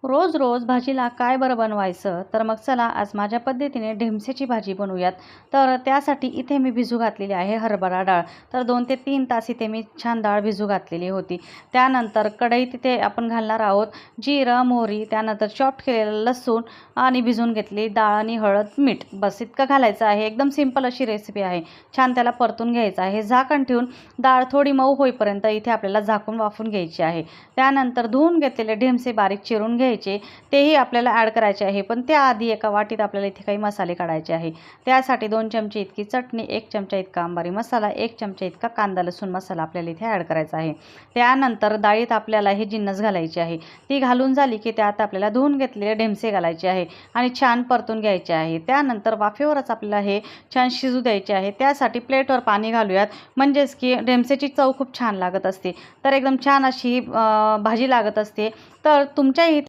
रोज रोज भाजीला काय बरं बनवायचं? तर मग चला आज माझ्या पद्धतीने ढेमसेची भाजी बनवूयात. तर त्यासाठी इथे मी भिजू घातलेली आहे हरभरा डाळ. तर 2 ते 3 तास इथे मी छान डाळ भिजू घातलेली होती. त्यानंतर कढईत इथे आपण घालणार आहोत जिरं, मोहरी, त्यानंतर चॉप्ड केलेलं लसूण आणि भिजवून घेतली डाळ आणि हळद, मीठ. बस इतकं घालायचं आहे. एकदम सिंपल अशी रेसिपी आहे. छान त्याला परतून घ्यायचं आहे. झाकण ठेवून डाळ थोडी मऊ होईपर्यंत इथे आपल्याला झाकून वाफवून घ्यायची आहे. त्यानंतर धुवून घेतलेले ढेमसे बारीक चिरून घ्यायचे, तेही आपल्याला ॲड करायचे आहे. पण त्याआधी एका वाटीत आपल्याला इथे काही मसाले काढायचे आहे. त्यासाठी 2 चमचे इतकी चटणी, 1 चमचा इतका अंबारी मसाला, 1 चमचा इतका कांदा लसूण मसाला आपल्याला इथे ॲड करायचा आहे. त्यानंतर डाळीत आपल्याला हे जिन्नस घालायचे आहे. ती घालून झाली की त्यात आपल्याला धुवून घेतलेले ढेमसे घालायचे आहे आणि छान परतून घ्यायचे आहे. त्यानंतर वाफेवरच आपल्याला हे छान शिजू द्यायचे आहे. त्यासाठी प्लेटवर पाणी घालूयात, म्हणजेच की ढेमसेची चव खूप छान लागत असते. तर एकदम छान अशी भाजी लागत असते. तर तुमच्या